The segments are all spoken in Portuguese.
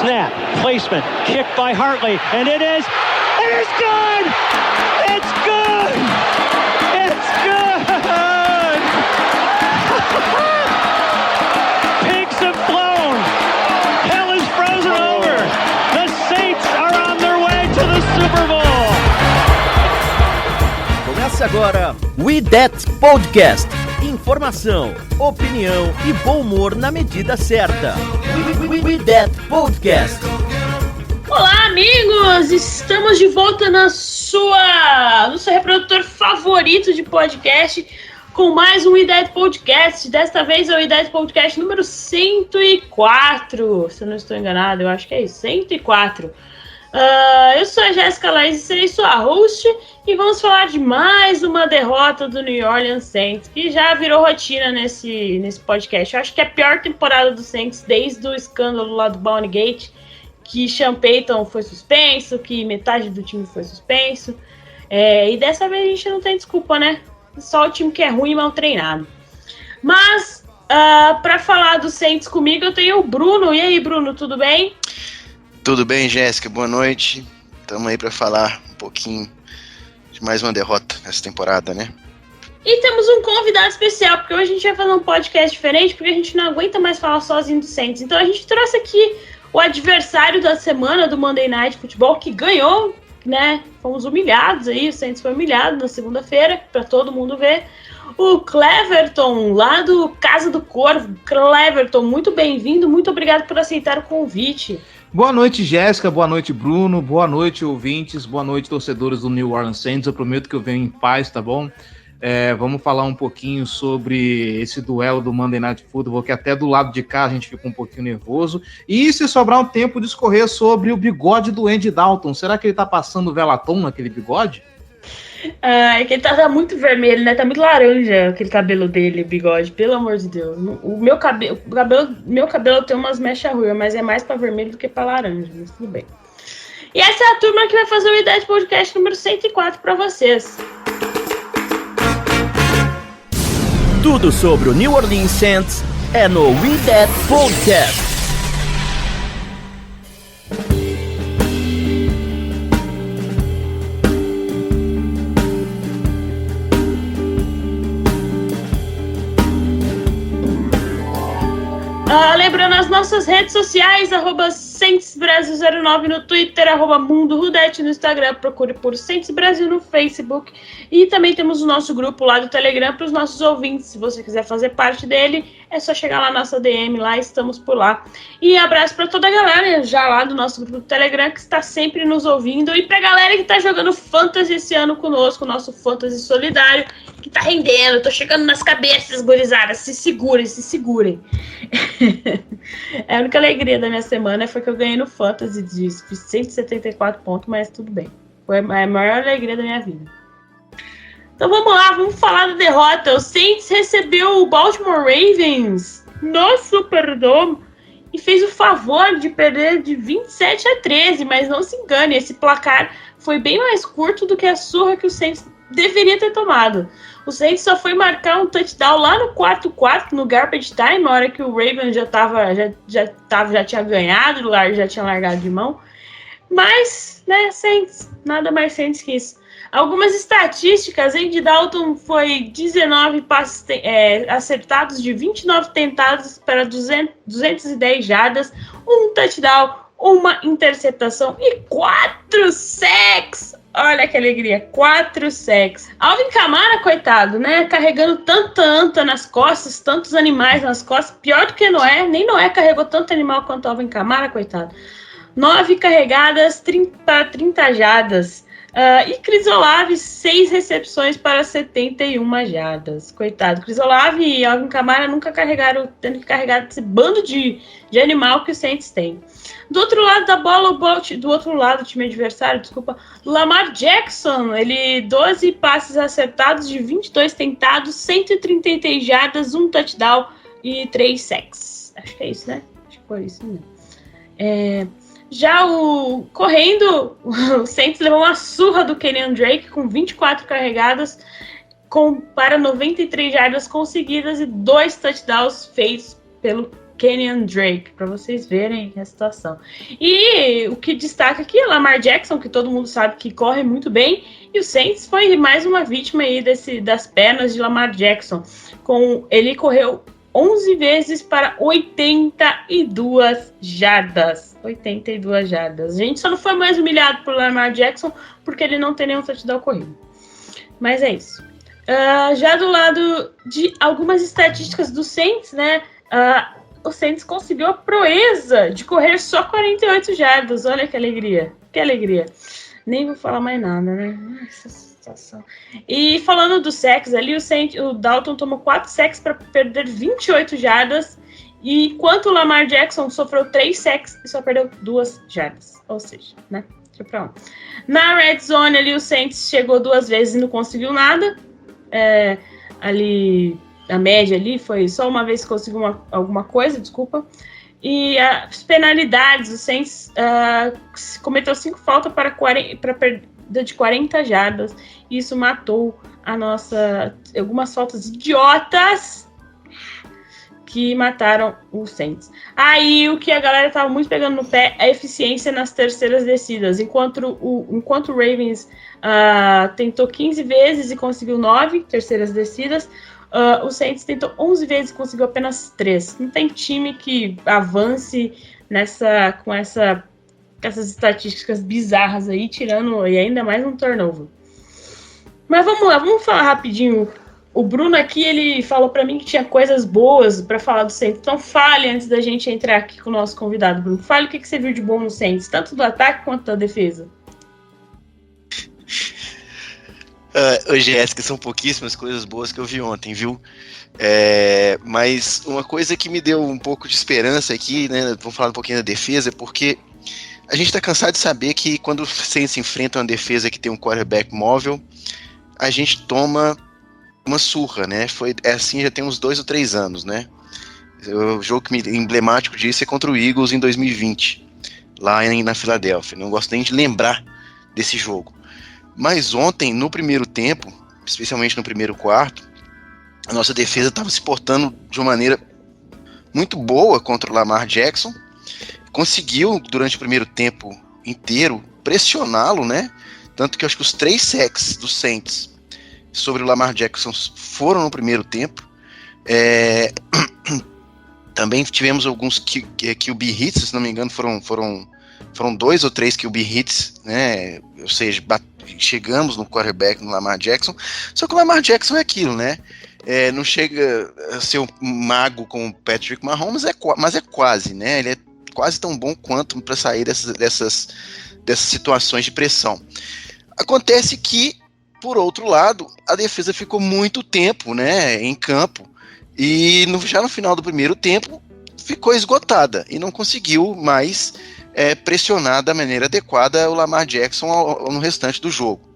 Snap, placement, kick by Hartley, and it is good! It's good! It's good! Pigs have flown! Hell is frozen over! The Saints are on their way to the Super Bowl! Começa agora We That Podcast. Informação, opinião e bom humor na medida certa. We That Podcast. Olá, amigos! Estamos de volta no seu reprodutor favorito de podcast com mais um We That Podcast. Desta vez é o We That Podcast número 104. Se eu não estou enganado, eu acho que é isso, 104. Eu sou a Jéssica Laís e serei sua host e vamos falar de mais uma derrota do New Orleans Saints, que já virou rotina nesse podcast. Eu acho que é a pior temporada do Saints desde o escândalo lá do Bowngate, que Sean Payton foi suspenso, que metade do time foi suspenso. E dessa vez a gente não tem desculpa, né? Só o time que é ruim e mal treinado. Mas, para falar do Saints comigo, eu tenho o Bruno. E aí, Bruno, tudo bem? Tudo bem, Jéssica? Boa noite. Estamos aí para falar um pouquinho de mais uma derrota nessa temporada, né? E temos um convidado especial, porque hoje a gente vai fazer um podcast diferente, porque a gente não aguenta mais falar sozinho do Saints. Então a gente trouxe aqui o adversário da semana do Monday Night Football, que ganhou, né? Fomos humilhados aí, o Saints foi humilhado na segunda-feira, para todo mundo ver. O Cleverton, lá do Casa do Corvo. Cleverton, muito bem-vindo, muito obrigado por aceitar o convite. Boa noite, Jéssica, boa noite, Bruno, boa noite, ouvintes, boa noite, torcedores do New Orleans Saints. Eu prometo que eu venho em paz, tá bom? Vamos falar um pouquinho sobre esse duelo do Monday Night Football, que até do lado de cá a gente fica um pouquinho nervoso. E se sobrar um tempo, discorrer sobre o bigode do Andy Dalton. Será que ele tá passando velatom naquele bigode? É que ele tá muito vermelho, né? Tá muito laranja aquele cabelo dele, o bigode, pelo amor de Deus. O meu cabelo tem umas mechas ruins, mas é mais pra vermelho do que pra laranja, mas tudo bem. E essa é a turma que vai fazer o Ideia de Podcast número 104 pra vocês. Tudo sobre o New Orleans Saints é no We That Podcast. Lembrando as nossas redes sociais, @SaintsBrasil09 no Twitter, @MundoRudete no Instagram, procure por Saints Brasil no Facebook. E também temos o nosso grupo lá do Telegram para os nossos ouvintes. Se você quiser fazer parte dele, é só chegar lá na nossa DM, lá estamos por lá. E abraço para toda a galera já lá do nosso grupo do Telegram que está sempre nos ouvindo. E para a galera que está jogando Fantasy esse ano conosco, o nosso Fantasy Solidário, que tá rendendo, tô chegando nas cabeças, gurizadas, se segurem. A única alegria da minha semana foi que eu ganhei no Fantasy de 174 pontos, mas tudo bem. Foi a maior alegria da minha vida. Então vamos lá, vamos falar da derrota. O Saints recebeu o Baltimore Ravens no Superdome e fez o favor de perder de 27-13, mas não se engane, esse placar foi bem mais curto do que a surra que o Saints deveria ter tomado. O Saints só foi marcar um touchdown lá no quarto, no garbage time, na hora que o Ravens já tinha ganhado, já tinha largado de mão. Mas, né, Saints, nada mais Saints que isso. Algumas estatísticas, Andy Dalton foi 19 passes acertados de 29 tentados para 210 jardas, um touchdown, uma interceptação e 4 sacks. Olha que alegria, 4 sacks. Alvin Kamara, coitado, né? Carregando tanta anta nas costas, tantos animais nas costas. Pior do que Noé, nem Noé carregou tanto animal quanto Alvin Kamara, coitado. 9 carregadas, 30 jardas. E Chris Olave, 6 recepções para 71 jardas. Coitado, Chris Olave e Alvin Kamara nunca tendo que carregar esse bando de animal que o Saints tem. Do outro lado da bola, do outro lado do time adversário, Lamar Jackson, 12 passes acertados de 22 tentados, 133 jardas, um touchdown e 3 sacks. Acho que é isso, né? Acho que foi isso mesmo. Já correndo, o Saints levou uma surra do Kenyan Drake com 24 carregadas para 93 jardas conseguidas e 2 touchdowns feitos pelo Kenyan Drake, para vocês verem a situação. E o que destaca aqui é Lamar Jackson, que todo mundo sabe que corre muito bem, e o Saints foi mais uma vítima aí das pernas de Lamar Jackson. Ele correu 11 vezes para 82 jardas. 82 jardas. A gente só não foi mais humilhado por Lamar Jackson porque ele não tem nenhum touchdown corrido. Mas é isso. Já do lado de algumas estatísticas do Saints, né? O Saints conseguiu a proeza de correr só 48 jardas. Olha que alegria. Que alegria. Nem vou falar mais nada, né? Essa situação. E falando dos sacks ali, o Dalton tomou 4 sacks para perder 28 jardas. E enquanto o Lamar Jackson sofreu 3 sacks e só perdeu 2 jardas. Ou seja, né? Na red zone ali, o Saints chegou 2 vezes e não conseguiu nada. Ali... A média ali foi só uma vez que conseguiu alguma coisa, desculpa. E as penalidades, o Saints cometeu 5 faltas para perda de 40 jardas. E isso matou algumas faltas idiotas que mataram o Saints. Aí o que a galera tava muito pegando no pé é a eficiência nas terceiras descidas. Enquanto o Ravens tentou 15 vezes e conseguiu 9 terceiras descidas, o Saints tentou 11 vezes e conseguiu apenas 3. Não tem time que avance com essas estatísticas bizarras aí, tirando e ainda mais um turnover. Mas vamos lá, vamos falar rapidinho. O Bruno aqui, ele falou para mim que tinha coisas boas para falar do Saints. Então fale antes da gente entrar aqui com o nosso convidado, Bruno. Fale o que você viu de bom no Saints, tanto do ataque quanto da defesa. Hoje, Jéssica, são pouquíssimas coisas boas que eu vi ontem, viu? Mas uma coisa que me deu um pouco de esperança aqui, né? Vamos falar um pouquinho da defesa, porque a gente tá cansado de saber que quando o Saints enfrenta uma defesa que tem um quarterback móvel, a gente toma uma surra, né? É assim já tem uns 2 ou 3 anos, né? O jogo emblemático disso é contra o Eagles em 2020, lá na Filadélfia. Não gosto nem de lembrar desse jogo. Mas ontem, no primeiro tempo, especialmente no primeiro quarto, a nossa defesa estava se portando de uma maneira muito boa contra o Lamar Jackson. Conseguiu, durante o primeiro tempo inteiro, pressioná-lo, né? Tanto que eu acho que os 3 sacks do Saints sobre o Lamar Jackson foram no primeiro tempo. Também tivemos alguns QB hits, se não me engano, foram 2 ou 3 QB hits, né? Ou seja, chegamos no quarterback, no Lamar Jackson. Só que o Lamar Jackson é aquilo, né? Não chega a ser um mago como o Patrick Mahomes, mas é quase, né? Ele é quase tão bom quanto para sair dessas situações de pressão. Acontece que, por outro lado, a defesa ficou muito tempo, né, em campo, e já no final do primeiro tempo ficou esgotada e não conseguiu mais pressionar da maneira adequada o Lamar Jackson no restante do jogo,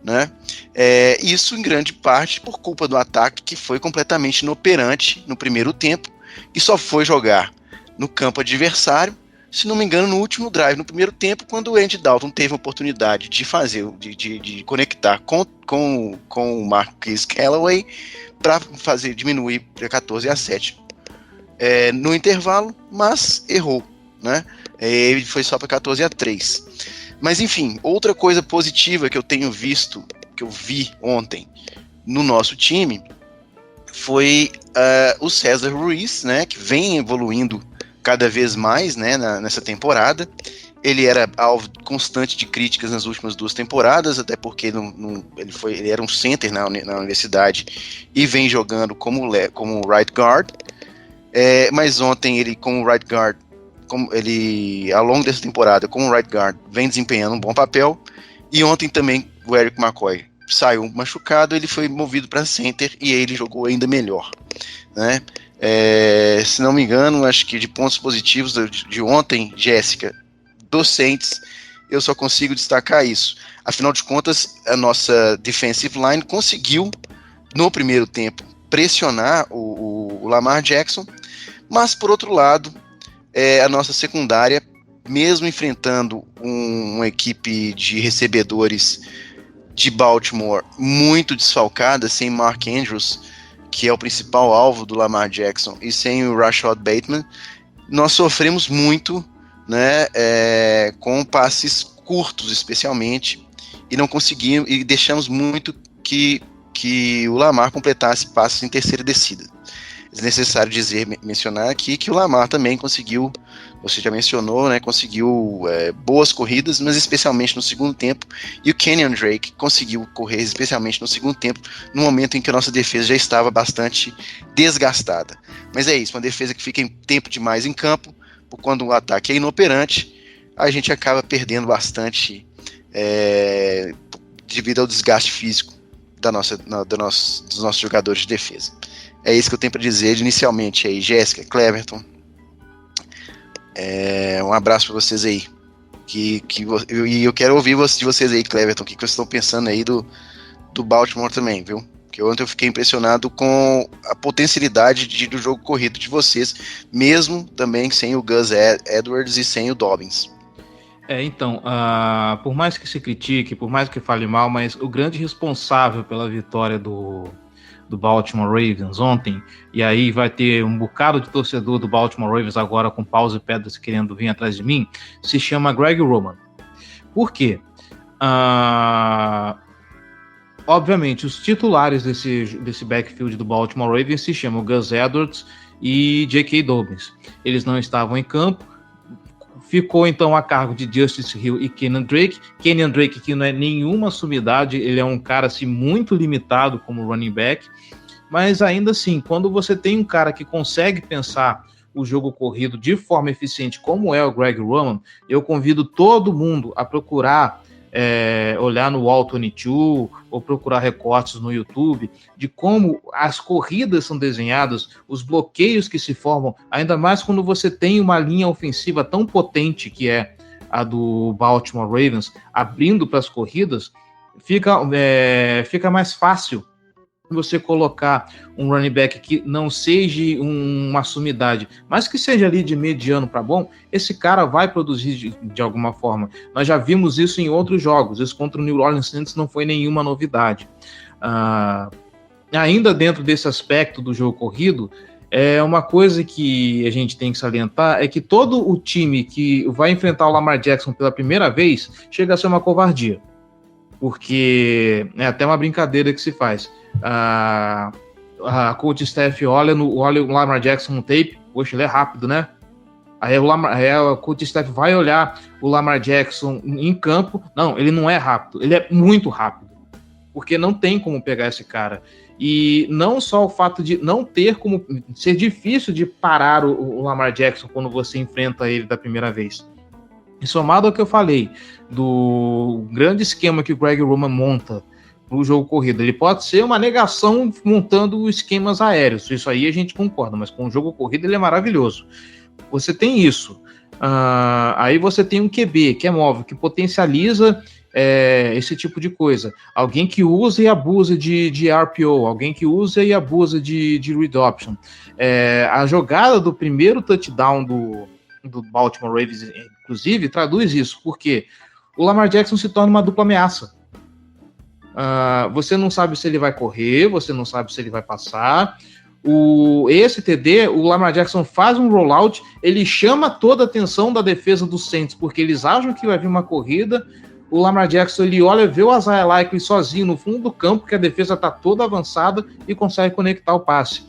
né? Isso em grande parte por culpa do ataque, que foi completamente inoperante no primeiro tempo e só foi jogar no campo adversário, se não me engano, no último drive, no primeiro tempo, quando o Andy Dalton teve a oportunidade de conectar com o Marquise Callaway para diminuir para 14-7 no intervalo, mas errou, né? Ele foi só para 14-3. Mas enfim, outra coisa positiva que eu tenho visto, que eu vi ontem no nosso time, foi o César Ruiz, né, que vem evoluindo cada vez mais, né, nessa temporada. Ele era alvo constante de críticas nas últimas 2 temporadas, até porque ele era um center na universidade e vem jogando como right guard. Mas ontem ele, como right guard, ao longo dessa temporada, como right guard, vem desempenhando um bom papel. E ontem também o Eric McCoy saiu machucado, ele foi movido para center e ele jogou ainda melhor, né? Se não me engano, acho que de pontos positivos de ontem, Jéssica, dos Saints, eu só consigo destacar isso. Afinal de contas, a nossa defensive line conseguiu, no primeiro tempo, pressionar o Lamar Jackson, mas, por outro lado, a nossa secundária mesmo enfrentando uma equipe de recebedores de Baltimore muito desfalcada, sem Mark Andrews, que é o principal alvo do Lamar Jackson, e sem o Rashad Bateman, nós sofremos muito, né, com passes curtos, especialmente, e não conseguimos, e deixamos muito que o Lamar completasse passes em terceira descida. É necessário mencionar aqui que o Lamar também conseguiu, você já mencionou, né, conseguiu boas corridas, mas especialmente no segundo tempo, e o Kenyon Drake conseguiu correr especialmente no segundo tempo, no momento em que a nossa defesa já estava bastante desgastada. Mas é isso, uma defesa que fica em tempo demais em campo, quando o ataque é inoperante, a gente acaba perdendo bastante devido ao desgaste físico dos nossos jogadores de defesa. É isso que eu tenho para dizer inicialmente aí, Jéssica, Cleverton. Um abraço para vocês aí. E eu quero ouvir de vocês aí, Cleverton, o que vocês estão pensando aí do Baltimore também, viu? Porque ontem eu fiquei impressionado com a potencialidade do jogo corrido de vocês, mesmo também sem o Gus Edwards e sem o Dobbins. Então, por mais que se critique, por mais que fale mal, mas o grande responsável pela vitória do Baltimore Ravens ontem, e aí vai ter um bocado de torcedor do Baltimore Ravens agora com paus e pedras querendo vir atrás de mim, se chama Greg Roman. Por quê? Obviamente, os titulares desse backfield do Baltimore Ravens se chamam Gus Edwards e J.K. Dobbins. Eles não estavam em campo, ficou então a cargo de Justice Hill e Kenyon Drake. Kenyon Drake, que não é nenhuma sumidade, ele é um cara assim, muito limitado como running back, mas ainda assim, quando você tem um cara que consegue pensar o jogo corrido de forma eficiente, como é o Greg Roman, eu convido todo mundo a procurar olhar no All-22 ou procurar recortes no YouTube de como as corridas são desenhadas, os bloqueios que se formam, ainda mais quando você tem uma linha ofensiva tão potente que é a do Baltimore Ravens, abrindo para as corridas, fica mais fácil você colocar um running back que não seja uma sumidade, mas que seja ali de mediano para bom, esse cara vai produzir de alguma forma. Nós já vimos isso em outros jogos, isso contra o New Orleans Saints não foi nenhuma novidade. Ainda dentro desse aspecto do jogo corrido, uma coisa que a gente tem que salientar é que todo o time que vai enfrentar o Lamar Jackson pela primeira vez chega a ser uma covardia, porque é até uma brincadeira que se faz. A coach staff olha o Lamar Jackson no tape, poxa, ele é rápido, né? Aí a coach staff vai olhar o Lamar Jackson em campo, não, ele não é rápido, ele é muito rápido, porque não tem como pegar esse cara. E não só o fato de não ter como ser difícil de parar o Lamar Jackson quando você enfrenta ele da primeira vez. E somado ao que eu falei do grande esquema que o Greg Roman monta no jogo corrido, ele pode ser uma negação montando esquemas aéreos, isso aí a gente concorda, mas com o jogo corrido ele é maravilhoso. Você tem isso, aí você tem um QB que é móvel, que potencializa esse tipo de coisa, alguém que usa e abusa de RPO, alguém que usa e abusa de read option. A jogada do primeiro touchdown do Baltimore Ravens, inclusive, traduz isso, porque o Lamar Jackson se torna uma dupla ameaça. Você não sabe se ele vai correr, você não sabe se ele vai passar. Esse TD, o Lamar Jackson faz um rollout, ele chama toda a atenção da defesa dos Saints, porque eles acham que vai vir uma corrida. O Lamar Jackson, ele olha, vê o Isaiah Likely sozinho no fundo do campo, que a defesa está toda avançada e consegue conectar o passe.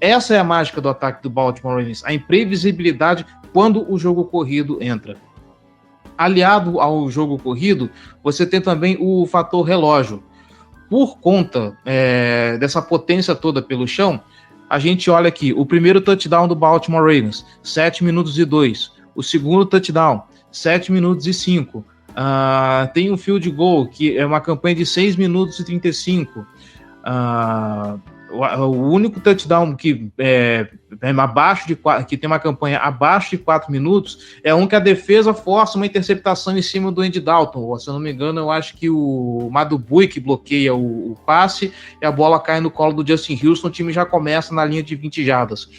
Essa é a mágica do ataque do Baltimore Ravens, a imprevisibilidade quando o jogo corrido entra. Aliado ao jogo corrido, você tem também o fator relógio. Por conta dessa potência toda pelo chão, a gente olha aqui, o primeiro touchdown do Baltimore Ravens, 7 minutos e 2. O segundo touchdown, 7 minutos e 5. Tem um field goal, que é uma campanha de 6 minutos e 35. O único touchdown que abaixo de 4, que tem uma campanha abaixo de 4 minutos é um que a defesa força uma interceptação em cima do Andy Dalton. Se eu não me engano, eu acho que o Madubui que bloqueia o passe e a bola cai no colo do Justin Houston, o time já começa na linha de 20 jardas.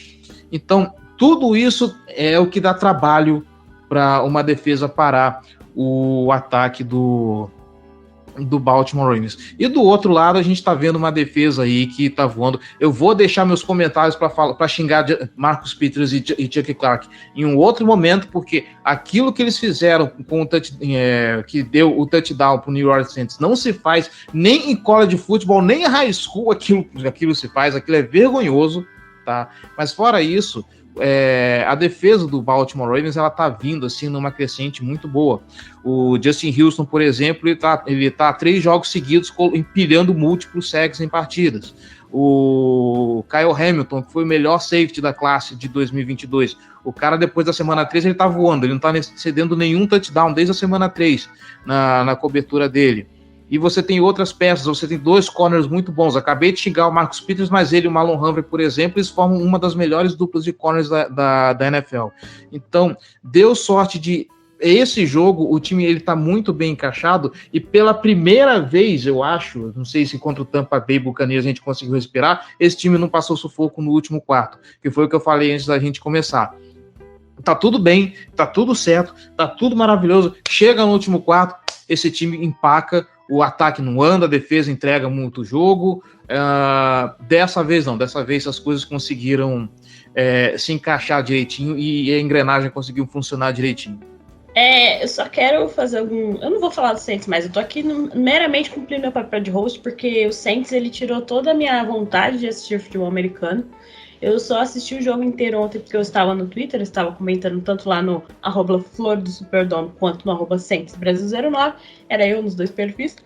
Então, tudo isso é o que dá trabalho para uma defesa parar o ataque do Baltimore Ravens. E do outro lado, a gente está vendo uma defesa aí que está voando. Eu vou deixar meus comentários para xingar Marcus Peters e Chuck Clark em um outro momento, porque aquilo que eles fizeram com o que deu o touchdown para o New Orleans Saints não se faz nem em college football, nem em high school aquilo se faz, aquilo é vergonhoso, tá? Mas fora isso, a defesa do Baltimore Ravens, ela tá vindo assim numa crescente muito boa. O Justin Houston, por exemplo, ele tá 3 jogos seguidos empilhando múltiplos sacks em partidas. O Kyle Hamilton, que foi o melhor safety da classe de 2022, o cara depois da semana 3 ele tá voando, ele não tá cedendo nenhum touchdown desde a semana 3 na cobertura dele. E você tem outras peças, você tem 2 corners muito bons. Acabei de xingar o Marcus Peters, mas ele e o Marlon Humphrey, por exemplo, eles formam uma das melhores duplas de corners da NFL. Então, deu sorte de... Esse jogo, o time ele tá muito bem encaixado e pela primeira vez, eu acho, não sei se contra o Tampa Bay Buccaneers a gente conseguiu respirar, esse time não passou sufoco no último quarto, que foi o que eu falei antes da gente começar. Tá tudo bem, tá tudo certo, tá tudo maravilhoso. Chega no último quarto, esse time empaca, o ataque não anda, a defesa entrega muito jogo. Dessa vez não, dessa vez as coisas conseguiram se encaixar direitinho e a engrenagem conseguiu funcionar direitinho. Eu só quero fazer algum... Eu não vou falar do Saints, mas eu tô aqui meramente cumprindo meu papel de host, porque o Saints, ele tirou toda a minha vontade de assistir futebol americano. Eu só assisti o jogo inteiro ontem porque eu estava no Twitter, eu estava comentando tanto lá no @Flor do Superdome quanto no @SaintsBrasil09. Era eu nos 2 perfis.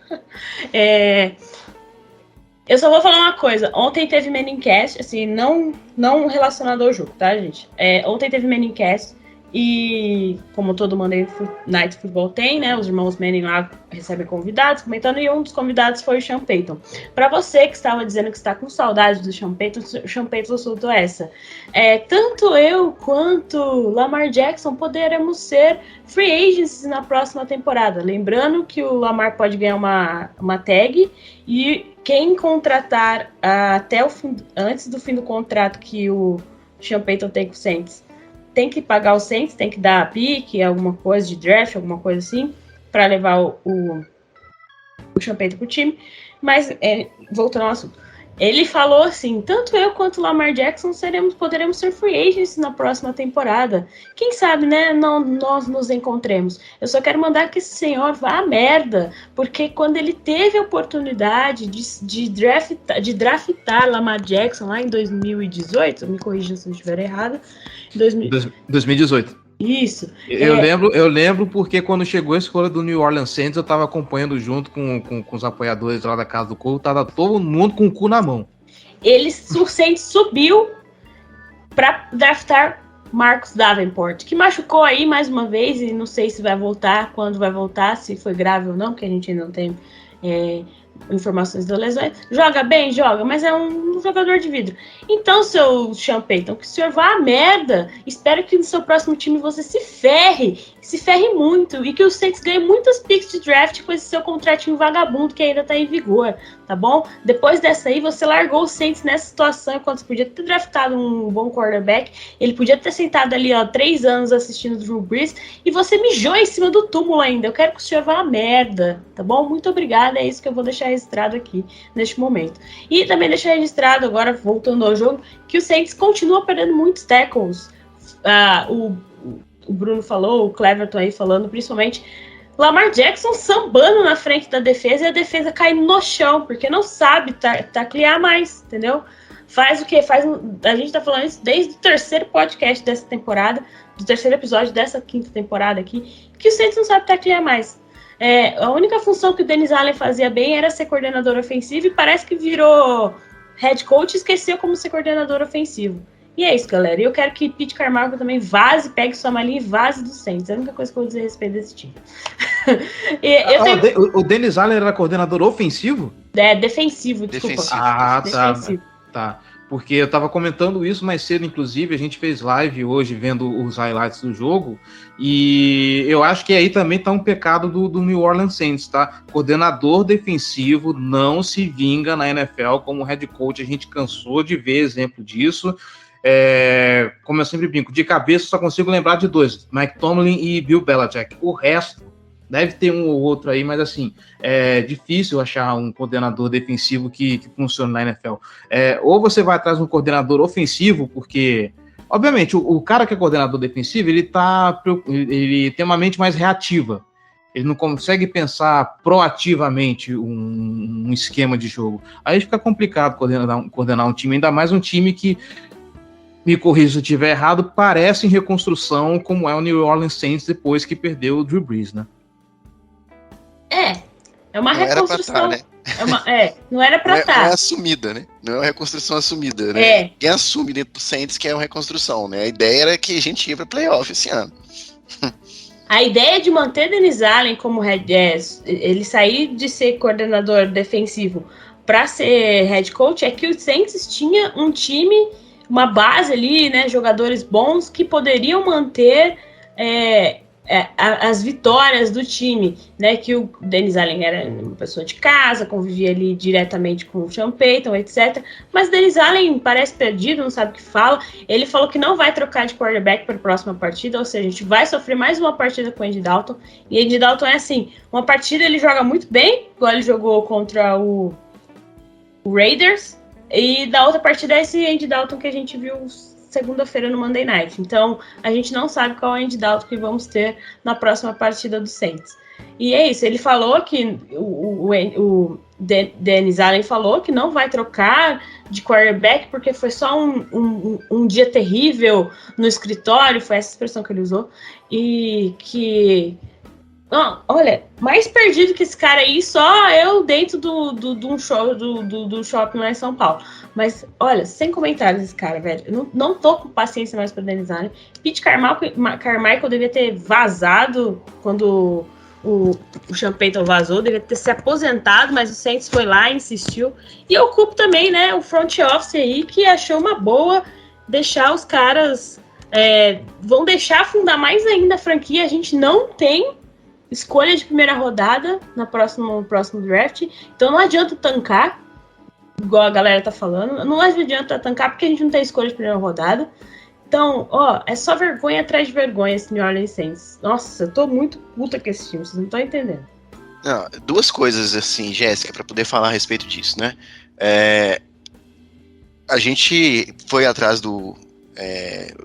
Eu só vou falar uma coisa. Ontem teve Manningcast, assim, não relacionado ao jogo, tá, gente? Ontem teve Manningcast. E como todo Monday Night Football tem, né, os irmãos Manning lá recebem convidados comentando, e um dos convidados foi o Sean Payton. Para você que estava dizendo que está com saudade do Sean Payton, o Sean Payton soltou essa. Tanto eu quanto Lamar Jackson poderemos ser free agents na próxima temporada. Lembrando que o Lamar pode ganhar uma tag, e quem contratar até o fim, antes do fim do contrato que o Sean Payton tem com o Saints, tem que pagar o Saints, tem que dar a pique, alguma coisa de draft, alguma coisa assim, para levar o Sean Payton pro time. Mas, voltando ao assunto, ele falou assim, tanto eu quanto o Lamar Jackson poderemos ser free agents na próxima temporada. Quem sabe, né, nós nos encontremos. Eu só quero mandar que esse senhor vá à merda, porque quando ele teve a oportunidade de draftar Lamar Jackson lá em 2018, me corrija se eu estiver errado, 2018. Isso. Eu lembro porque quando chegou a escolha do New Orleans Saints, eu tava acompanhando junto com os apoiadores lá da Casa do Corvo, tava todo mundo com o cu na mão. O Saints subiu para draftar Marcus Davenport, que machucou aí mais uma vez, e não sei se vai voltar, quando vai voltar, se foi grave ou não, porque a gente ainda não tem informações da lesão. Joga bem, joga, mas é um jogador de vidro. Então, seu Sean Payton, que o senhor vá à merda. Espero que no seu próximo time você se ferre muito, e que o Saints ganhe muitas picks de draft com esse seu contratinho vagabundo que ainda tá em vigor, tá bom? Depois dessa aí, você largou o Saints nessa situação, enquanto você podia ter draftado um bom quarterback, ele podia ter sentado ali, 3 anos assistindo o Drew Brees, e você mijou em cima do túmulo ainda. Eu quero que o senhor vá à merda, tá bom? Muito obrigada, é isso que eu vou deixar registrado aqui neste momento. E também deixar registrado, agora voltando ao jogo, que o Saints continua perdendo muitos tackles. O Bruno falou, o Cleverton aí falando, principalmente Lamar Jackson sambando na frente da defesa, e a defesa caindo no chão, porque não sabe taclear mais, entendeu? Faz o quê? A gente tá falando isso desde o 3º podcast dessa temporada, do 3º episódio dessa 5ª temporada aqui, que o Saints não sabe taclear mais. A única função que o Dennis Allen fazia bem era ser coordenador ofensivo, e parece que virou head coach e esqueceu como ser coordenador ofensivo. E é isso, galera. E eu quero que Pete Carmichael também vaze, pegue sua malinha e vaze do Saints. É a única coisa que eu vou dizer a respeito desse time. O Dennis Allen era coordenador ofensivo? Defensivo, desculpa. Defensivo. Tá. Porque eu tava comentando isso mais cedo, inclusive, a gente fez live hoje vendo os highlights do jogo, e eu acho que aí também tá um pecado do New Orleans Saints, tá? Coordenador defensivo não se vinga na NFL como head coach, a gente cansou de ver exemplo disso. como eu sempre brinco, de cabeça só consigo lembrar de dois, Mike Tomlin e Bill Belichick. O resto, deve ter um ou outro aí, mas assim, é difícil achar um coordenador defensivo que funcione na NFL. Ou você vai atrás de um coordenador ofensivo, porque, obviamente, o cara que é coordenador defensivo, ele tem uma mente mais reativa. Ele não consegue pensar proativamente um esquema de jogo. Aí fica complicado coordenar um time, ainda mais um time que, me corrija se eu estiver errado, parece em reconstrução, como é o New Orleans Saints depois que perdeu o Drew Brees, né? É uma não reconstrução. Era pra tá, né? Não era pra estar. Não é assumida, né? Não é uma reconstrução assumida, né? Quem assume dentro do Saints que é uma reconstrução, né? A ideia era que a gente ia pra playoff esse ano. A ideia de manter Dennis Allen como ele sair de ser coordenador defensivo para ser head coach, é que o Saints tinha um time, uma base ali, né, jogadores bons que poderiam manter as vitórias do time, né, que o Dennis Allen era uma pessoa de casa, convivia ali diretamente com o Sean Payton, etc. Mas Dennis Allen parece perdido, não sabe o que fala. Ele falou que não vai trocar de quarterback para a próxima partida, ou seja, a gente vai sofrer mais uma partida com o Andy Dalton. E Andy Dalton é assim, uma partida ele joga muito bem, igual ele jogou contra o Raiders, e da outra partida é esse Andy Dalton que a gente viu segunda-feira no Monday Night. Então, a gente não sabe qual é o Andy Dalton que vamos ter na próxima partida do Saints. E é isso, ele falou que o Dennis Allen falou que não vai trocar de quarterback porque foi só um dia terrível no escritório, foi essa expressão que ele usou, e que... Não, olha, mais perdido que esse cara aí, só eu dentro do shopping lá em São Paulo. Mas, olha, sem comentários esse cara, velho. Eu não tô com paciência mais pra Dennis Allen. Pete Carmichael devia ter vazado quando o Sean Payton vazou, devia ter se aposentado, mas o Saints foi lá e insistiu. E eu culpo também, né, o front office aí, que achou uma boa deixar os caras... vão deixar afundar mais ainda a franquia. A gente não tem escolha de primeira rodada no próximo draft, então não adianta tancar, igual a galera tá falando, não adianta tancar porque a gente não tem escolha de primeira rodada. Então, é só vergonha atrás de vergonha esse New Orleans Saints. Nossa, eu tô muito puta com esse time, vocês não estão entendendo. Não, duas coisas assim, Jéssica, para poder falar a respeito disso, né? A gente foi atrás do...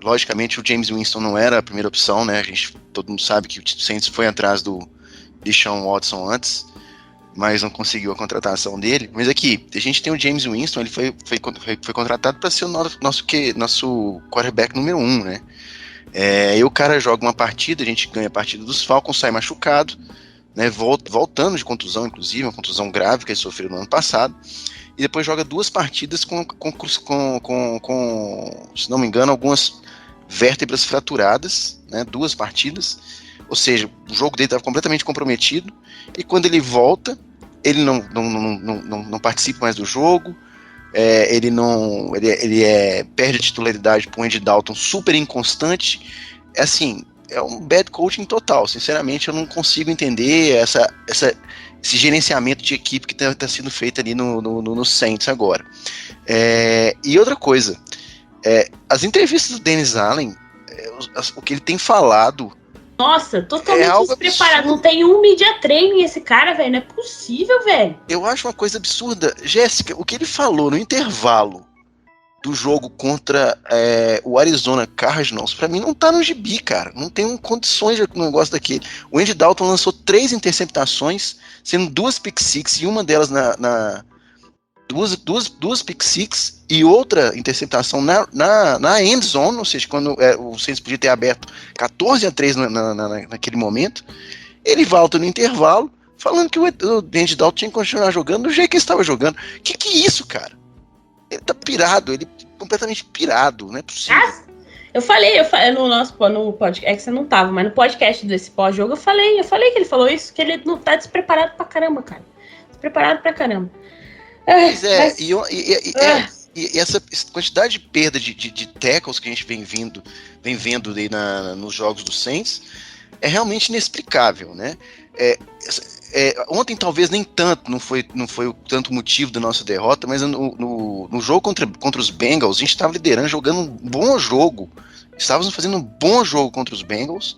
logicamente o James Winston não era a primeira opção, né? Todo mundo sabe que o Saints foi atrás do Deshaun Watson antes, mas não conseguiu a contratação dele. Mas aqui, a gente tem o James Winston, ele foi contratado para ser o nosso quarterback número 1, né? E o cara joga uma partida, a gente ganha a partida dos Falcons, sai machucado, né? Voltando de contusão, inclusive, uma contusão grave que ele sofreu no ano passado. E depois joga 2 partidas com, se não me engano, algumas vértebras fraturadas, né, 2 partidas, ou seja, o jogo dele estava completamente comprometido, e quando ele volta, ele não participa mais do jogo, perde a titularidade para o Andy Dalton super inconstante, assim, é um bad coaching total, sinceramente eu não consigo entender esse gerenciamento de equipe que está sendo feito ali no Saints agora. E outra coisa, as entrevistas do Dennis Allen, o que ele tem falado... Nossa, totalmente despreparado. Não tem um media training esse cara, velho. Não é possível, velho. Eu acho uma coisa absurda. Jéssica, o que ele falou no intervalo do jogo contra o Arizona Cardinals, pra mim não tá no gibi, cara. Não tem condições de um negócio daquele. O Andy Dalton lançou 3 interceptações, sendo 2 pick six, e uma delas duas pick six e outra interceptação na end zone, ou seja, quando o Saints podia ter aberto 14-3 naquele momento. Ele volta no intervalo falando que o Andy Dalton tinha que continuar jogando do jeito que ele estava jogando. Que é isso, cara? Ele tá pirado, ele completamente pirado, não é possível. Eu falei no podcast, é que você não tava, mas no podcast desse pós-jogo eu falei que ele falou isso, que ele não tá despreparado pra caramba, cara. Despreparado pra caramba. E essa quantidade de perda de tackles que a gente vem vendo aí nos jogos do Saints é realmente inexplicável, né? Ontem talvez nem tanto, não foi o tanto motivo da nossa derrota, mas no jogo contra os Bengals, a gente estava liderando, jogando um bom jogo. Estávamos fazendo um bom jogo contra os Bengals,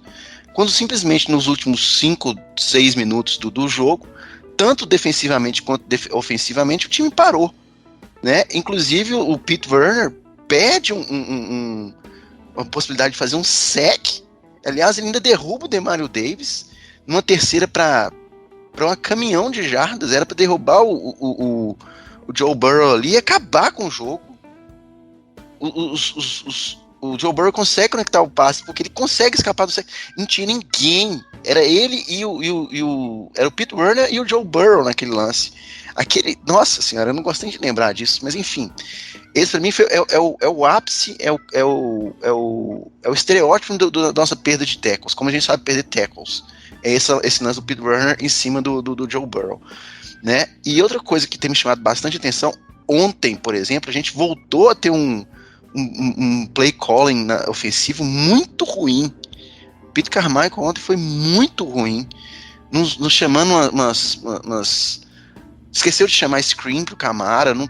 quando simplesmente nos últimos 5, 6 minutos do jogo, tanto defensivamente quanto ofensivamente, o time parou, né? Inclusive o Pete Werner perde uma possibilidade de fazer um sack. Aliás, ele ainda derruba o Demario Davis numa terceira para um caminhão de jardas. Era para derrubar o Joe Burrow ali e acabar com o jogo. O Joe Burrow consegue conectar o passe porque ele consegue escapar do sack. Não tinha ninguém. Era ele era o Pete Werner e o Joe Burrow naquele lance. Nossa senhora, eu não gostei de lembrar disso, mas enfim. Esse pra mim é o ápice, é o estereótipo da nossa perda de tackles, como a gente sabe perder tackles. É esse lance do Pete Werner em cima do Joe Burrow, né? E outra coisa que tem me chamado bastante atenção, ontem, por exemplo, a gente voltou a ter um play calling ofensivo muito ruim. Pete Carmichael ontem foi muito ruim, nos chamando umas esqueceu de chamar screen pro Kamara, não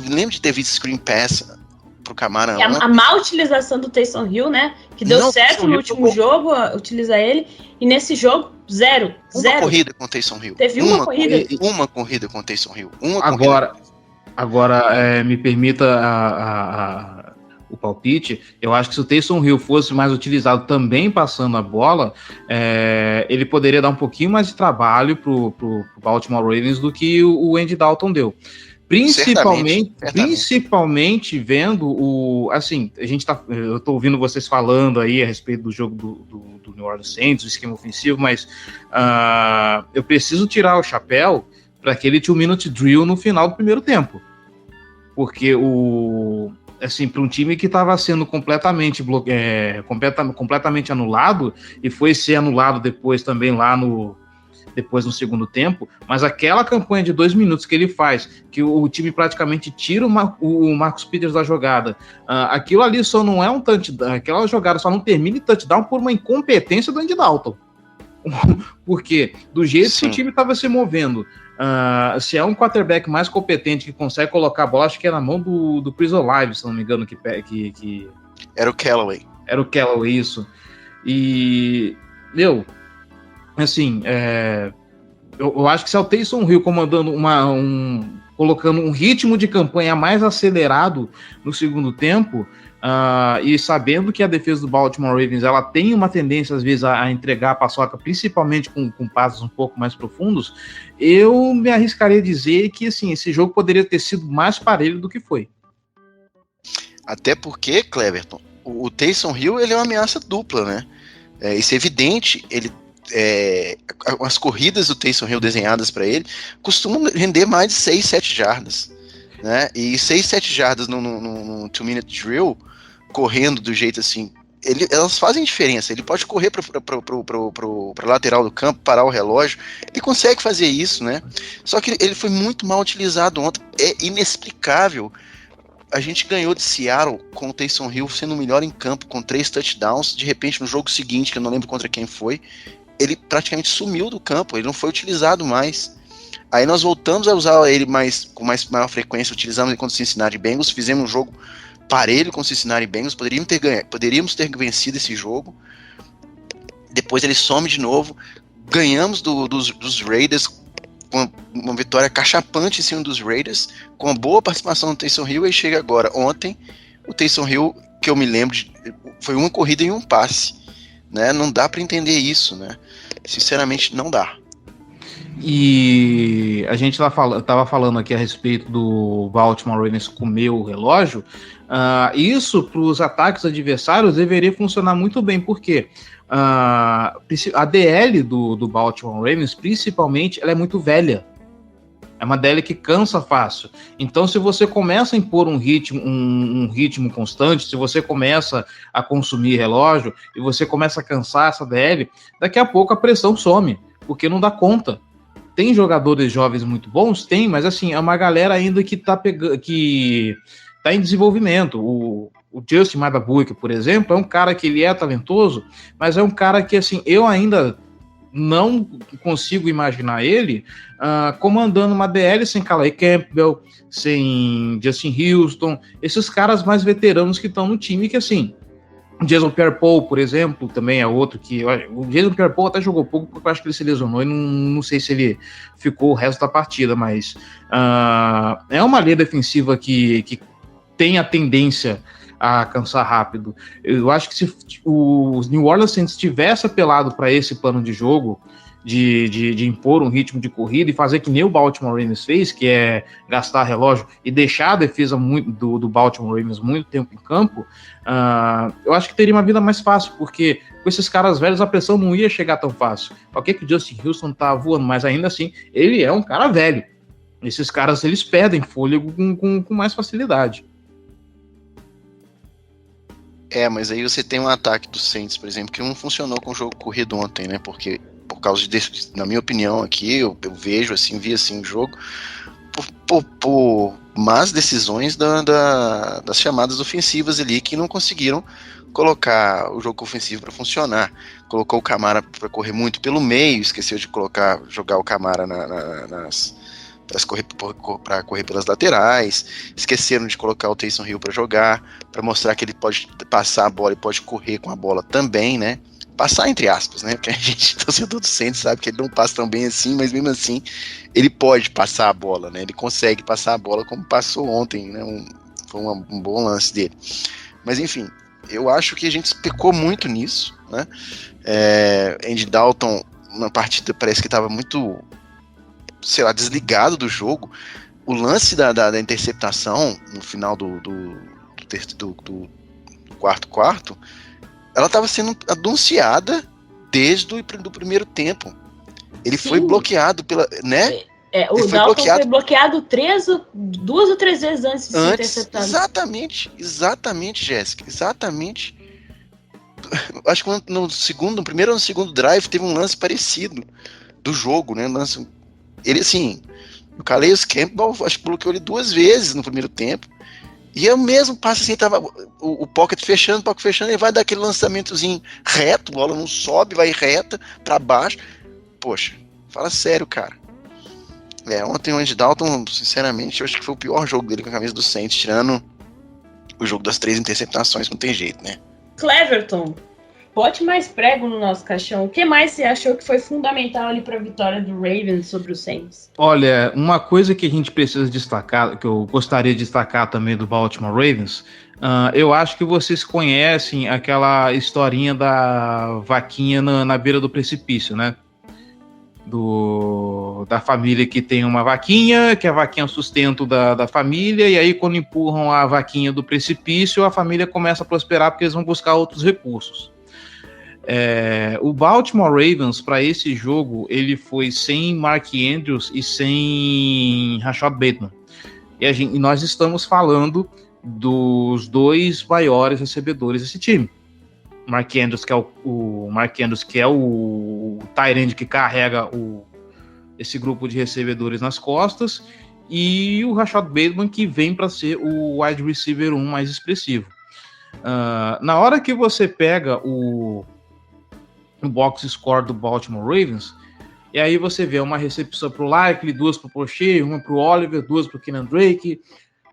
lembro de ter visto screen pass pro Kamara. A má utilização do Taysom Hill, né? Que deu certo no último jogo, utilizar ele, e nesse jogo, zero. Uma corrida com o Taysom Hill. Teve uma corrida? Uma corrida com o Taysom Hill. Agora me permita o palpite. Eu acho que se o Taysom Hill fosse mais utilizado também passando a bola, ele poderia dar um pouquinho mais de trabalho pro Baltimore Ravens do que o Andy Dalton deu. Certamente. Principalmente vendo eu tô ouvindo vocês falando aí a respeito do jogo do New Orleans Saints, do esquema ofensivo, mas eu preciso tirar o chapéu para aquele 2-minute drill no final do primeiro tempo. Porque para um time que estava sendo completamente anulado, e foi ser anulado depois também depois no segundo tempo, mas aquela campanha de 2 minutos que ele faz, que o time praticamente tira o Marcus Peters da jogada, aquilo ali só não é um touchdown, aquela jogada só não termina em touchdown por uma incompetência do Andy Dalton. Porque do jeito que o time estava se movendo, se é um quarterback mais competente que consegue colocar a bola, acho que é na mão do Chris Olave, se não me engano, que era o Callaway. Era o Callaway, isso. E eu acho que se é o Taysom Hill comandando colocando um ritmo de campanha mais acelerado no segundo tempo, e sabendo que a defesa do Baltimore Ravens ela tem uma tendência às vezes a entregar a paçoca, principalmente com passos um pouco mais profundos, eu me arriscaria a dizer que esse jogo poderia ter sido mais parelho do que foi. Até porque, Cleverton, o Taysom Hill ele é uma ameaça dupla, né? Isso é evidente. As corridas do Taysom Hill desenhadas para ele costumam render mais de 6, 7 jardas, né? E 6, 7 jardas num 2-minute drill, correndo do jeito assim, elas fazem diferença. Ele pode correr para lateral do campo, parar o relógio, ele consegue fazer isso, né? Só que ele foi muito mal utilizado ontem, é inexplicável. A gente ganhou de Seattle com o Taysom Hill sendo o melhor em campo, com 3 touchdowns, de repente no jogo seguinte, que eu não lembro contra quem foi, ele praticamente sumiu do campo, ele não foi utilizado mais. Aí nós voltamos a usar ele com maior frequência, utilizamos ele contra o Cincinnati Bengals, fizemos um jogo parelho com o Cincinnati Bengals, poderíamos ter vencido esse jogo. Depois ele some de novo, ganhamos dos Raiders, com uma vitória cachapante em cima dos Raiders, com uma boa participação do Taysom Hill, e chega agora. Ontem, o Taysom Hill, que eu me lembro, foi uma corrida e um passe, né? Não dá para entender isso, né? Sinceramente, não dá. E a gente estava falando aqui a respeito do Baltimore Ravens comer o relógio. Isso para os ataques adversários deveria funcionar muito bem, porque a DL do Baltimore Ravens, principalmente, ela é muito velha. É uma DL que cansa fácil. Então, se você começa a impor um ritmo constante, se você começa a consumir relógio e você começa a cansar essa DL, daqui a pouco a pressão some, porque não dá conta. Tem jogadores jovens muito bons? Tem, mas é uma galera ainda que tá em desenvolvimento. O Justin Madabuike, por exemplo, é um cara que ele é talentoso, mas é um cara que, eu ainda não consigo imaginar ele comandando uma DL sem Calais Campbell, sem Justin Houston, esses caras mais veteranos que estão no time, que assim, Jason Pierre-Paul, por exemplo, também é outro que... O Jason Pierre-Paul até jogou pouco, porque eu acho que ele se lesionou e não sei se ele ficou o resto da partida, mas é uma linha defensiva que tem a tendência a cansar rápido. Eu acho que se o New Orleans Saints tivesse apelado para esse plano de jogo, de impor um ritmo de corrida e fazer que nem o Baltimore Ravens fez, que é gastar relógio e deixar a defesa do Baltimore Ravens muito tempo em campo, eu acho que teria uma vida mais fácil, porque com esses caras velhos a pressão não ia chegar tão fácil. Ok que o Justin Houston tá voando, mas ainda assim ele é um cara velho. Esses caras, eles perdem fôlego com mais facilidade. Mas aí você tem um ataque do Saints, por exemplo, que não funcionou com o jogo corrido ontem, né? Porque, por causa na minha opinião aqui, eu vejo assim, vi assim o jogo, por más decisões das chamadas ofensivas ali, que não conseguiram colocar o jogo ofensivo para funcionar. Colocou o Kamara para correr muito pelo meio, esqueceu de jogar o Kamara para correr pelas laterais, esqueceram de colocar o Taysom Hill para jogar, para mostrar que ele pode passar a bola e pode correr com a bola também, né? Passar entre aspas, né? Porque a gente, torcedor do Saints, sabe que ele não passa tão bem assim, mas mesmo assim ele pode passar a bola, né? Ele consegue passar a bola como passou ontem, né? Foi um bom lance dele. Mas enfim, eu acho que a gente pecou muito nisso, né? Andy Dalton, na partida, parece que estava muito, sei lá, desligado do jogo. O lance da interceptação no final do quarto, ela estava sendo anunciada desde o primeiro tempo. Ele foi bloqueado pela, né? O Dalton foi bloqueado 2 ou 3 vezes antes de ser interceptado. Exatamente, Jéssica, exatamente. Acho que no primeiro ou no segundo drive teve um lance parecido do jogo, né? Ele, assim, o Calais Campbell, acho que bloqueou ele 2 vezes no primeiro tempo. E é o mesmo passo assim, tava o pocket fechando, ele vai dar aquele lançamentozinho reto, a bola não sobe, vai reta pra baixo. Poxa, fala sério, cara. Ontem o Andy Dalton, sinceramente, eu acho que foi o pior jogo dele com a camisa do Saints, tirando o jogo das 3 interceptações, não tem jeito, né? Cleverton, bote mais prego no nosso caixão. O que mais você achou que foi fundamental ali para a vitória do Ravens sobre o Saints? Olha, uma coisa que a gente precisa destacar, que eu gostaria de destacar também do Baltimore Ravens, eu acho que vocês conhecem aquela historinha da vaquinha na beira do precipício, né? Da família que tem uma vaquinha, que a vaquinha é o sustento da família, e aí quando empurram a vaquinha do precipício, a família começa a prosperar porque eles vão buscar outros recursos. O Baltimore Ravens, para esse jogo, ele foi sem Mark Andrews e sem Rashad Bateman. E nós estamos falando dos 2 maiores recebedores desse time. Mark Andrews, que é o tight end que carrega esse grupo de recebedores nas costas, e o Rashad Bateman, que vem para ser o wide receiver 1 mais expressivo. Na hora que você pega o box score do Baltimore Ravens, e aí você vê uma recepção pro Likely, 2 pro Prochet, 1 pro Oliver, 2 pro Kenan Drake,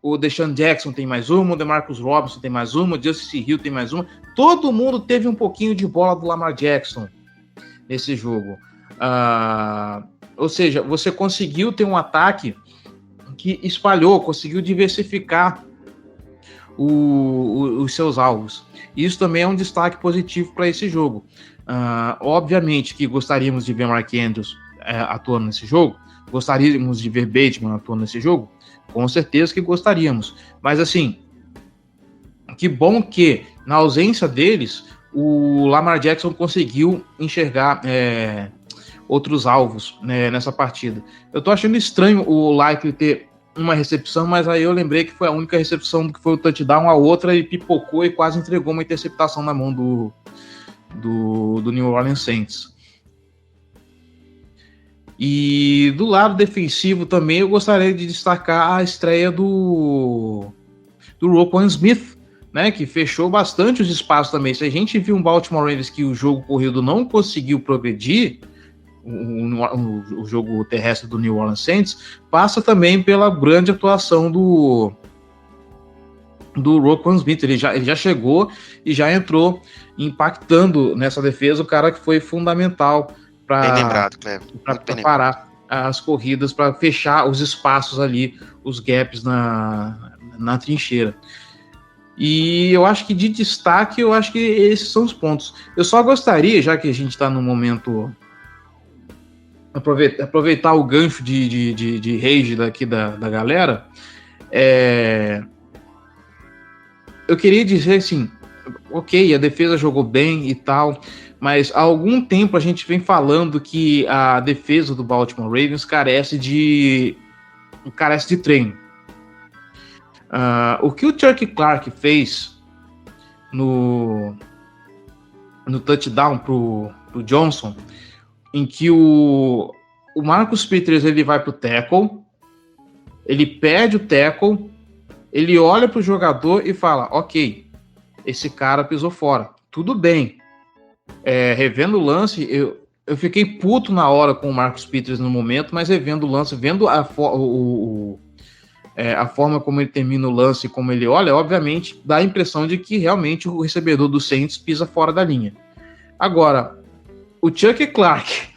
o Deshaun Jackson tem mais uma, o DeMarcus Robinson tem mais uma, o Justice Hill tem mais uma. Todo mundo teve um pouquinho de bola do Lamar Jackson nesse jogo. Ou seja, você conseguiu ter um ataque que espalhou, conseguiu diversificar os seus alvos. Isso também é um destaque positivo para esse jogo. Obviamente que gostaríamos de ver Mark Andrews atuando nesse jogo, gostaríamos de ver Bateman atuando nesse jogo, com certeza que gostaríamos, mas assim, que bom que na ausência deles, o Lamar Jackson conseguiu enxergar outros alvos, né, nessa partida. Eu tô achando estranho o Likely ter uma recepção, mas aí eu lembrei que foi a única recepção que foi o touchdown, a outra ele pipocou e quase entregou uma interceptação na mão do New Orleans Saints. E do lado defensivo também eu gostaria de destacar a estreia do Roquan Smith, né, que fechou bastante os espaços também. Se a gente viu um Baltimore Ravens que o jogo corrido não conseguiu progredir, o jogo terrestre do New Orleans Saints, passa também pela grande atuação do Roquan Smith. Ele já chegou e já entrou impactando nessa defesa, o cara que foi fundamental para parar as corridas, para fechar os espaços ali, os gaps na trincheira. E eu acho que de destaque, eu acho que esses são os pontos. Eu só gostaria, já que a gente está no momento, aproveitar o gancho de rage daqui da galera, eu queria dizer assim, ok, a defesa jogou bem e tal, mas há algum tempo a gente vem falando que a defesa do Baltimore Ravens carece de treino. O que o Chuck Clark fez no touchdown pro Johnson, em que o Marcus Peters ele vai pro tackle, ele perde o tackle, ele olha pro jogador e fala, ok, esse cara pisou fora, tudo bem. Revendo o lance, eu fiquei puto na hora com o Marcus Peters no momento, mas revendo o lance, vendo a forma como ele termina o lance e como ele olha, obviamente dá a impressão de que realmente o recebedor do Saints pisa fora da linha. Agora, o Chuck Clark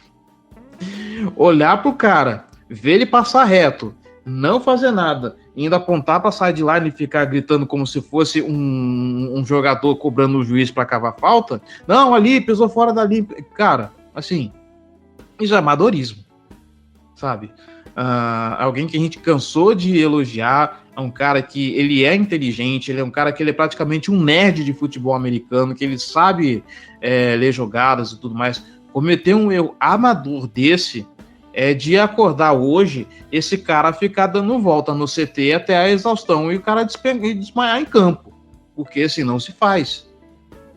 olhar pro cara, ver ele passar reto, não fazer nada, e ainda apontar para sideline e ficar gritando como se fosse um jogador cobrando o juiz para cavar falta, não, ali, pisou fora da linha. Cara, assim, isso é amadorismo, sabe? Alguém que a gente cansou de elogiar, é um cara que ele é inteligente, ele é um cara que ele é praticamente um nerd de futebol americano, que ele sabe ler jogadas e tudo mais. Cometer um erro amador desse de acordar hoje, esse cara ficar dando volta no CT até a exaustão e o cara desmaiar em campo, porque assim não se faz.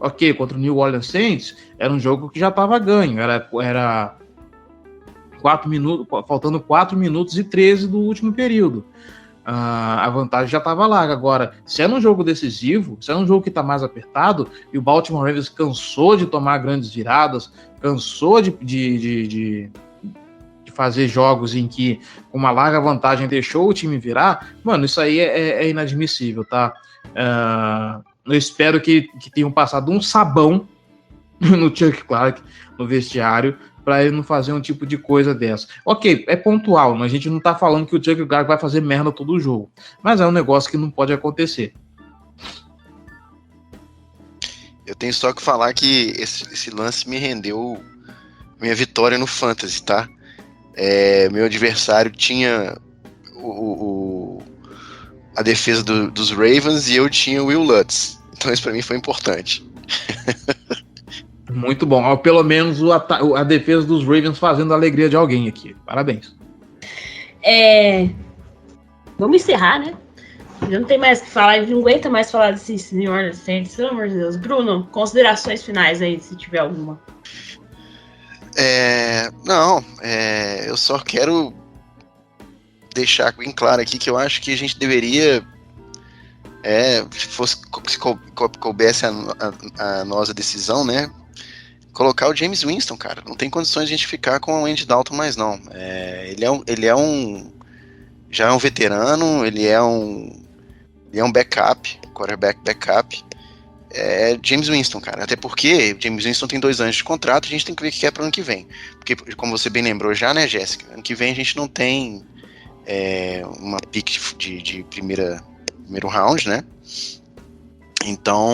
Ok, contra o New Orleans Saints era um jogo que já estava ganho, era 4 minutos, faltando 4 minutos e 13 do último período. A vantagem já estava larga. Agora, se é num jogo decisivo, se é num jogo que está mais apertado, e o Baltimore Ravens cansou de tomar grandes viradas, cansou de fazer jogos em que uma larga vantagem deixou o time virar, mano, isso aí é inadmissível, tá? Eu espero que tenham passado um sabão no Chuck Clark, no vestiário, para ele não fazer um tipo de coisa dessa. Ok, é pontual, mas a gente não tá falando que o Chuck Clark vai fazer merda todo o jogo, mas é um negócio que não pode acontecer. Eu tenho só que falar que esse lance me rendeu minha vitória no Fantasy, tá? Meu adversário tinha a defesa dos Ravens e eu tinha o Will Lutz. Então isso pra mim foi importante. Muito bom. Pelo menos a defesa dos Ravens fazendo a alegria de alguém aqui. Parabéns. Vamos encerrar, né? Já não tem mais o que falar, não aguenta mais falar desse New Orleans Saints, pelo amor de Deus. Bruno, considerações finais aí, se tiver alguma. Eu só quero deixar bem claro aqui que eu acho que a gente deveria, se coubesse a nossa decisão, né, colocar o James Winston, cara. Não tem condições de a gente ficar com o Andy Dalton mais não. Já é um veterano, ele é um backup, quarterback backup. James Winston, cara. Até porque James Winston tem 2 anos de contrato, a gente tem que ver o que é para o ano que vem. Porque, como você bem lembrou já, né, Jéssica? Ano que vem a gente não tem uma pick de primeiro round, né? Então,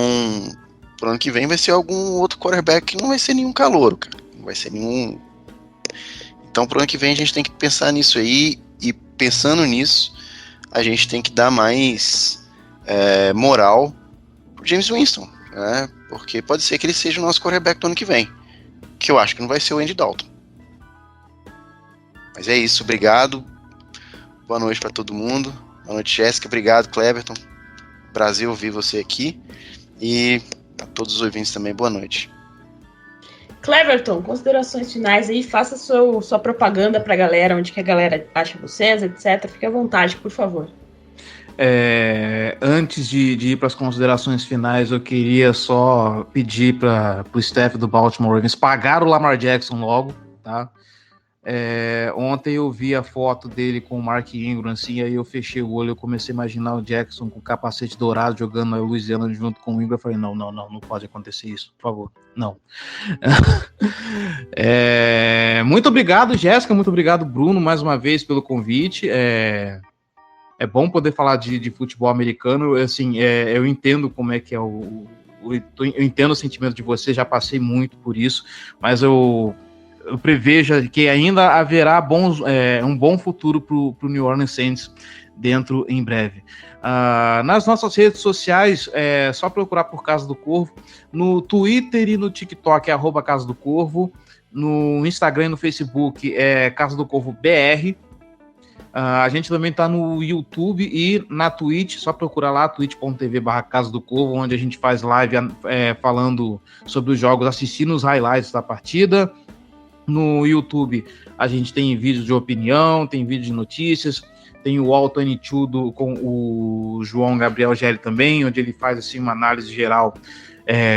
pro ano que vem vai ser algum outro quarterback que não vai ser nenhum calouro, cara. Não vai ser nenhum... Então, pro ano que vem a gente tem que pensar nisso aí, e pensando nisso, a gente tem que dar mais moral pro James Winston, né? Porque pode ser que ele seja o nosso quarterback do ano que vem, que eu acho que não vai ser o Andy Dalton. Mas é isso, obrigado, boa noite para todo mundo, boa noite, Jéssica, obrigado, Cleberton, prazer ouvir você aqui, e a todos os ouvintes também, boa noite. Cleberton, considerações finais aí, faça sua propaganda pra galera, onde que a galera acha vocês, etc. Fique à vontade, por favor. Antes de ir para as considerações finais, eu queria só pedir para o staff do Baltimore Ravens pagar o Lamar Jackson logo, tá? Ontem eu vi a foto dele com o Mark Ingram, assim, aí eu fechei o olho, eu comecei a imaginar o Jackson com o capacete dourado jogando na Louisiana junto com o Ingram. Eu falei, não pode acontecer isso, por favor, não. Muito obrigado, Jéssica, muito obrigado, Bruno, mais uma vez pelo convite. É bom poder falar de futebol americano, assim, eu entendo como é que é eu entendo o sentimento de você, já passei muito por isso, mas eu prevejo que ainda haverá um bom futuro para o New Orleans Saints dentro em breve. Nas nossas redes sociais, é só procurar por Casa do Corvo, no Twitter e no TikTok é @Casa do Corvo, no Instagram e no Facebook é Casa do Corvo BR. A gente também está no YouTube e na Twitch, só procurar lá, twitch.tv/Casa do Corvo, onde a gente faz live falando sobre os jogos, assistindo os highlights da partida. No YouTube a gente tem vídeo de opinião, tem vídeo de notícias, tem o All 22 com o João Gabriel Gelli também, onde ele faz assim, uma análise geral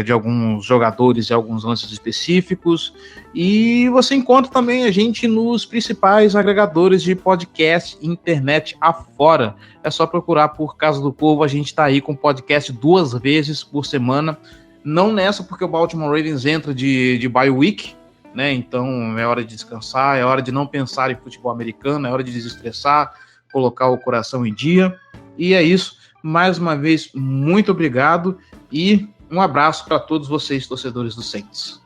de alguns jogadores e alguns lances específicos. E você encontra também a gente nos principais agregadores de podcast internet afora. É só procurar por Casa do Corvo, a gente está aí com podcast 2 vezes por semana. Não nessa, porque o Baltimore Ravens entra de bye week, né? Então é hora de descansar, é hora de não pensar em futebol americano, é hora de desestressar, colocar o coração em dia. E é isso. Mais uma vez, muito obrigado e um abraço para todos vocês, torcedores do Saints.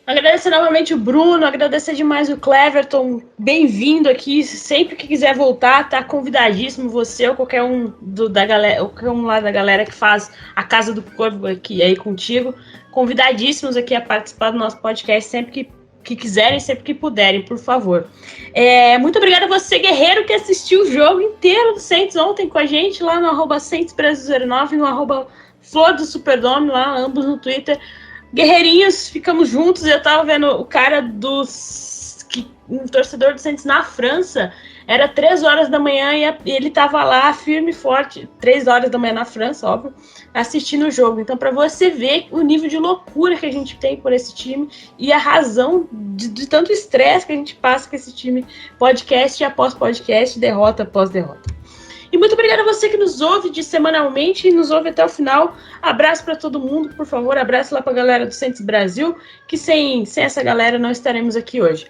Agradecer novamente o Bruno, agradecer demais o Cleverton, bem-vindo aqui, sempre que quiser voltar, tá convidadíssimo, você ou qualquer um da galera, qualquer um lá da galera que faz a Casa do Corvo aqui aí contigo, convidadíssimos aqui a participar do nosso podcast sempre que quiserem, sempre que puderem, por favor. Muito obrigada a você, guerreiro, que assistiu o jogo inteiro do Saints ontem com a gente, lá no @SaintsBrasil09, no @Flor do Superdome, lá, ambos no Twitter. Guerreirinhos, ficamos juntos. Eu tava vendo o cara um torcedor do Saints na França, era 3 horas da manhã e ele tava lá firme e forte, 3 horas da manhã na França, óbvio, assistindo o jogo. Então, para você ver o nível de loucura que a gente tem por esse time e a razão de tanto estresse que a gente passa com esse time, podcast após podcast, derrota após derrota. E muito obrigada a você que nos ouve semanalmente e nos ouve até o final. Abraço para todo mundo, por favor. Abraço lá para a galera do Saints Brasil, que sem essa galera não estaremos aqui hoje.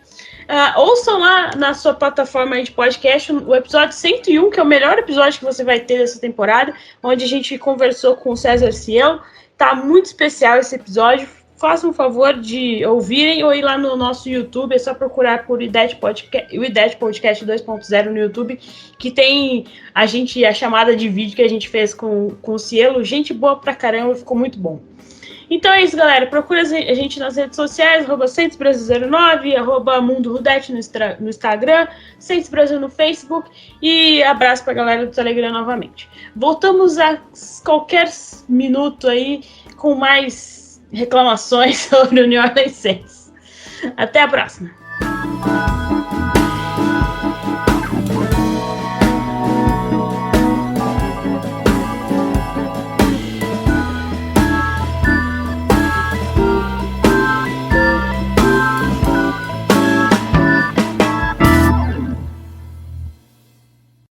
Ouçam lá na sua plataforma de podcast o episódio 101, que é o melhor episódio que você vai ter dessa temporada, onde a gente conversou com o César Cielo. Tá muito especial esse episódio. Façam um favor de ouvirem ou ir lá no nosso YouTube, é só procurar por o IDET Podcast 2.0 no YouTube, que tem a chamada de vídeo que a gente fez com o Cielo. Gente boa pra caramba, ficou muito bom. Então é isso, galera. Procura a gente nas redes sociais, @SaintsBrasil09, @MundoRudete no Instagram, Saints Brasil no Facebook e abraço pra galera do Telegram novamente. Voltamos a qualquer minuto aí com mais reclamações sobre o New Orleans Saints. Até a próxima.